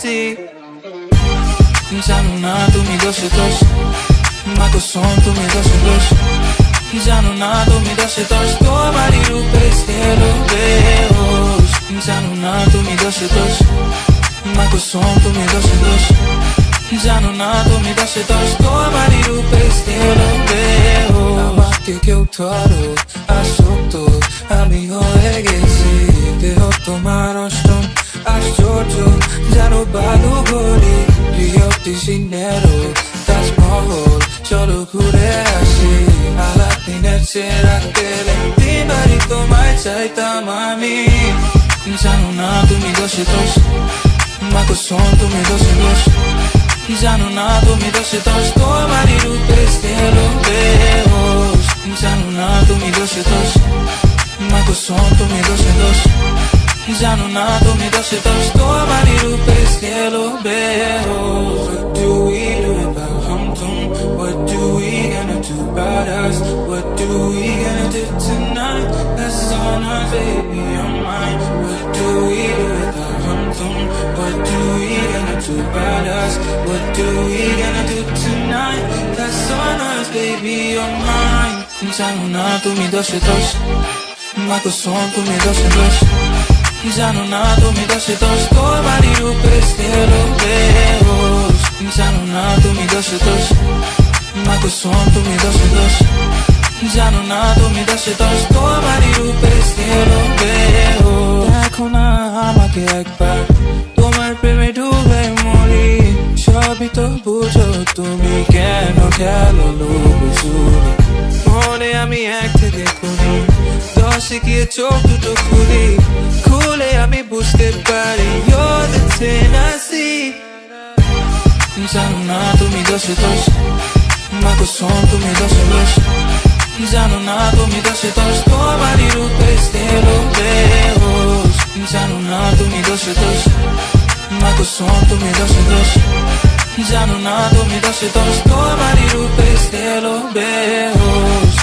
গেছি। জানো না তুমি দোষে দোষ, মা কসম তুমি দোষে দোষ। জানো না তুমি দোষে দোষ, তোমারই রূপে এলো বেহোশ। জানো না তুমি দোষে দোষ, মা কসম তুমি দোষে দোষ। জানো না তুমি দোষে দোষ, তোমারই রূপে এলো বেহোশ। আমাকে কেউ ধরো আসক্ত আমি হয়ে গেছি, দেহ তোমার অষ্টম আশ্চর্য জানো বালু ঘড়ি। প্রিয়টি সিনেরো তাজমহল চলো ঘুরে আসি। আলাদিনের চেরা তেলে দিনবারই তোমায় চাইতাম আমি। জানো না তুমি দোষে দোষ, মা কসম তুমি দোষে দোষ। জানো না তুমি দোষে দোষ, তোমারই রূপে এলো বেহোশ। জানো না তুমি দোষে দোষ, মা কসম তুমি দোষে দোষ। জানো না তুমি দোষে দোষ, তোমারই রূপে এলো বেহোশ। What do we do about hum-tum? What do we gonna do about us? What do we gonna do tonight? That's on us, baby, on mine. What do we do about hum-tum? What do we gonna do about us? What do we gonna do tonight? That's on us, baby, on mine. জানো না তুমি দোষে দোষ, মা কসম তুমি দোষে দোষ। জানো না তুমি দোষে দোষ, তোমারই রূপে এলো বেহোশ। জানো না তুমি দোষে দোষ, মা কসম তুমি দোষে দোষ। জানো না তুমি দোষে দোষ, তোমারই রূপে এলো বেহোশ। দেখো না আমাকে একবার, তোমার প্রেমে ডুবে মরি। সবই তো বুঝো তুমি, কেন খেলো লুকোচুরি। মনে আমি এক থেকে খুনি, দশে গিয়ে চোখ দুটো খুলি। খুলে আমি বুঝতে পারি you're the 10 I see. জানো না তুমি দোষে দোষ, মা কসম তুমি দোষে দোষ। জানো না তুমি দোষে দোষ, তোমারই রূপে এলো বেহোশ। জানো না তুমি দোষে দোষ, মা কসম তুমি দোষে দোষ। জানো না তুমি দোষে দোষ, তোমারই রূপে এলো বেহোশ।